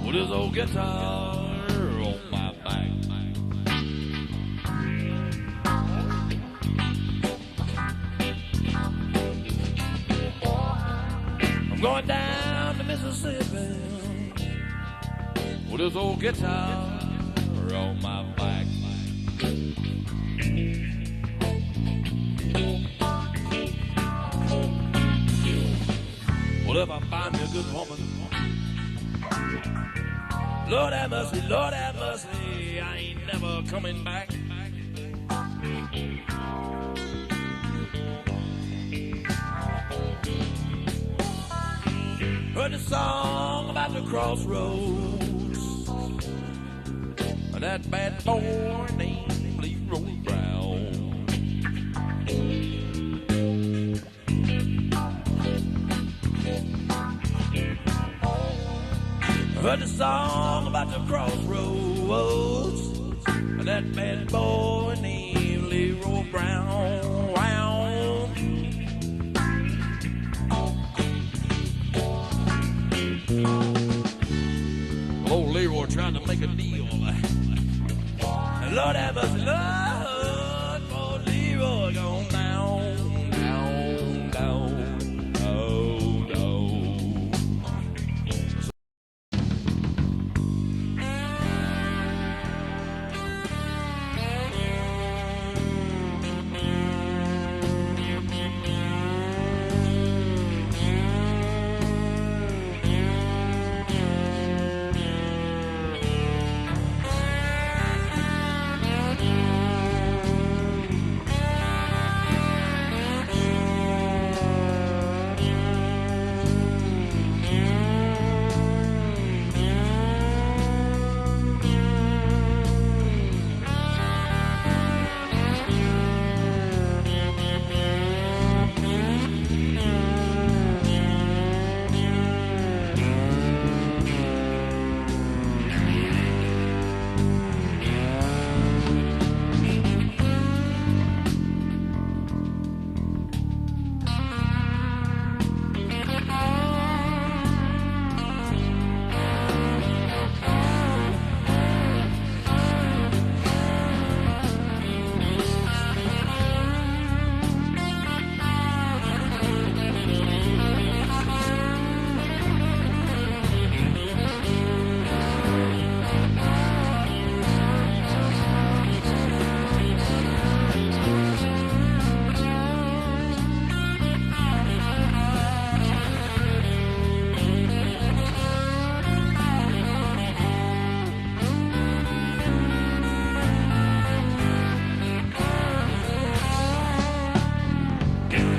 with his old guitar on my back. I'm going down to Mississippi with his old guitar on my back. Well, if I find me a good woman, Lord have mercy, I ain't never coming back. Heard the song about the crossroads, that bad boy named Leroy Brown. Heard the song about the crossroads, that bad boy named Leroy Brown. Old Leroy trying to make a deal. Lord have mercy, Lord, for Leroy gone down, down, down, oh, no.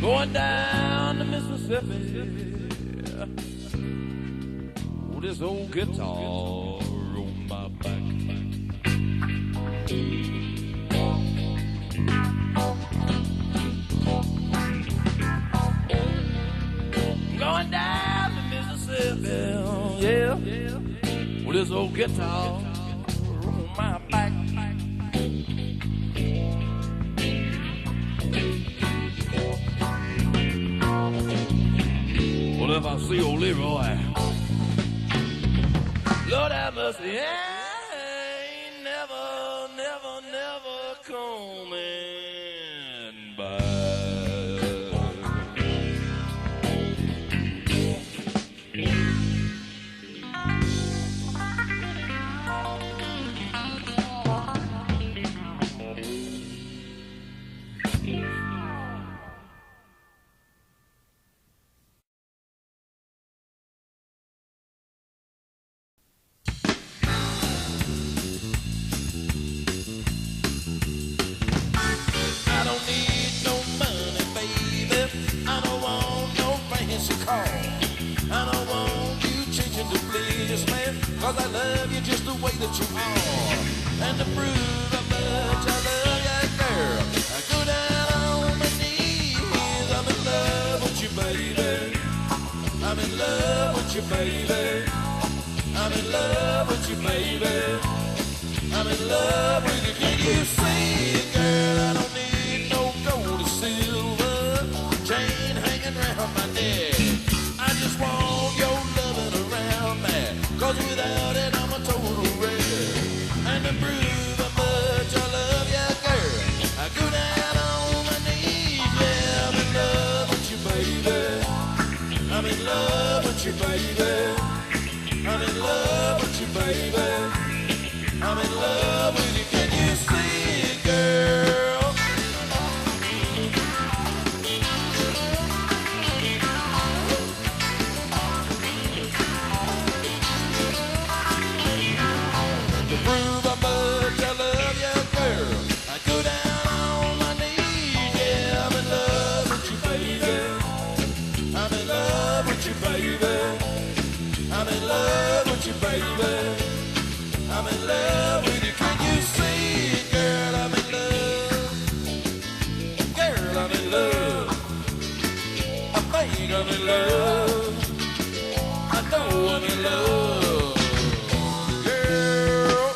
Going down to Mississippi with this old guitar on my back. Going down to Mississippi, yeah, with this old guitar on my back. Well, if I see old Leroy, Lord have mercy, I ain't never coming back. Cause I love you just the way that you are. And to prove how much I love you, girl, I go down on my knees. I'm in love with you, baby. I'm in love with you, baby. I'm in love with you, baby. I'm in love with you. Can you see, girl, I don't need no gold or silver chain hanging around my neck. I just want your loving around me. Cause without it you, baby. I'm in love with you, baby. I'm in love with you. Can you see it, girl? To prove how much I love you, girl, I go down on my knees. Yeah, I'm in love with you, baby. I'm in love with you, baby. I'm in love with you, baby. I'm in love with you. Can you see it, girl? I'm in love. Girl, I'm in love. I think I'm in love. I know I'm in love. Girl.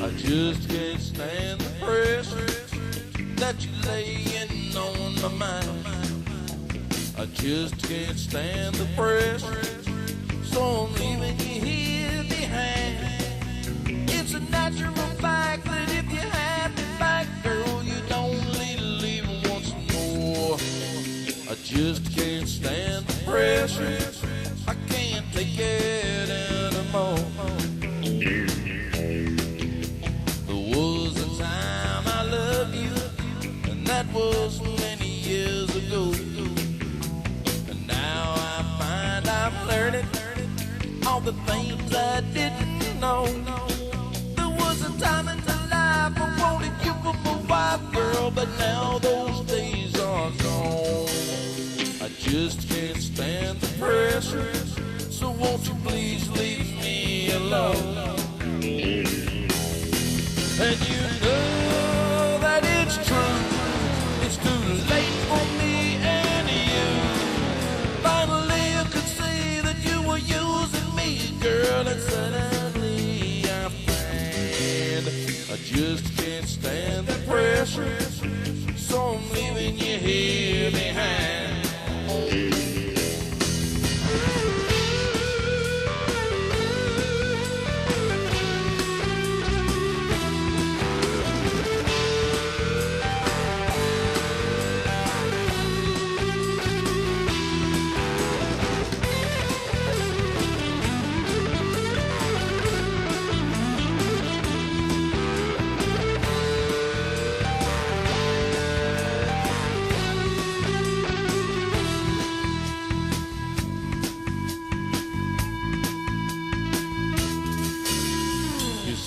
I just can't stand the pressure that you're laying on my mind. I just can't stand the pressure, so I'm leaving you here behind. It's a natural fact that if you have me back, girl, you'd only leave once more. I just can't stand the pressure, I can't take it anymore. That was many years ago, and now I find I'm learning all the things I didn't know. There was a time in my life I wanted you for my wife, girl, but now those days are gone. I just can't stand the pressure, so won't you please leave me alone? And you know that it's true. It's too late for me and you. Finally you could see that you were using me, girl, and suddenly I find I just can't stand the pressure, so I'm leaving you here behind.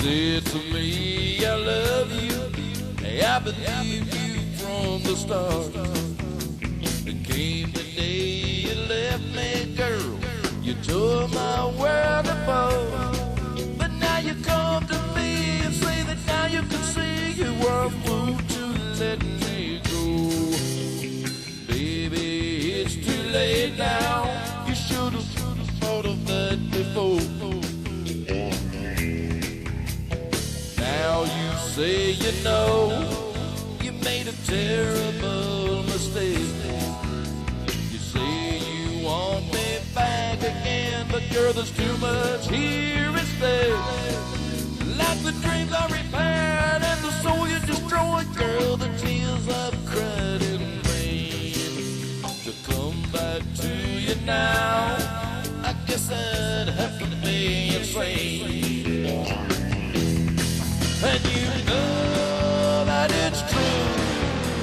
Said to me, I love you, I believe you from the start. Then came the day you left me, girl, you tore my world apart. But now you come to me and say that now you can see you were a fool to let me go. Baby, it's too late now, you should have thought of that before. Now you say you know you made a terrible mistake. You say you want me back again, but girl, there's too much here at stake. Like the dreams I repaired and the soul you destroyed, girl, the tears I've cried in vain. To come back to you now, I guess I'd have to be insane. And you know that it's true,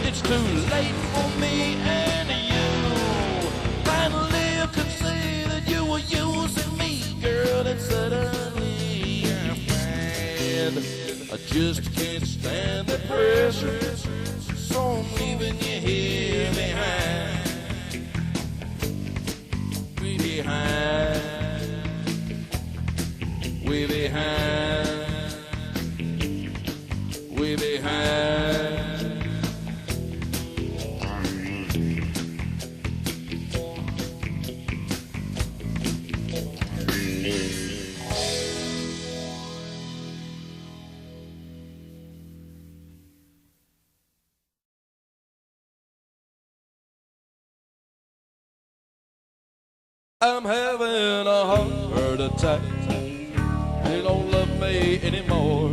it's too late for me and you. Finally you could see that you were using me, girl, and suddenly I find I just can't stand the pressure, so I'm leaving you here behind. Way behind. Way behind. I'm having a heart attack. They don't love me anymore.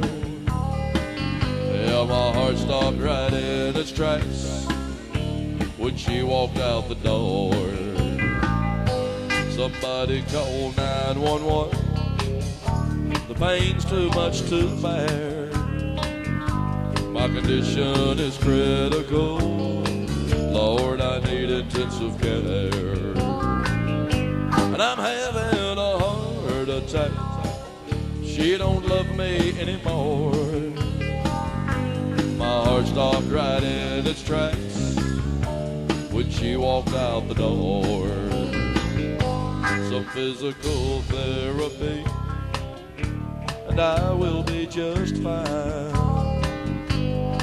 Yeah, my heart stopped right in its tracks when she walked out the door. Somebody call 911. The pain's too much to bear. My condition is critical. Lord, I need intensive care. And I'm having a heart attack. She don't love me anymore. My heart stopped right in its tracks when she walked out the door. Some physical therapy and I will be just fine.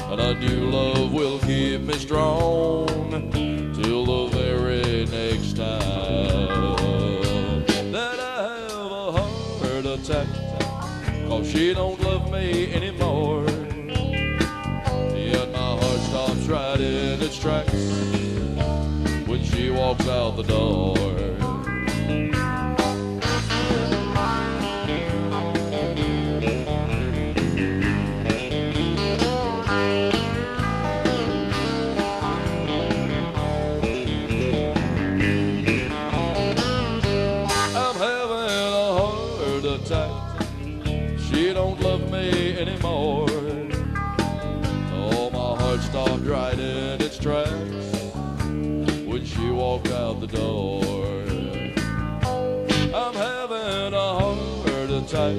And a new love will keep me strong till the very next time that I have a heart attack. 'Cause she don't love me anymore. Yet my heart stops right in its tracks when she walks out the door. She don't love me anymore. Oh, my heart stopped right in its tracks when she walked out the door. I'm having a heart attack.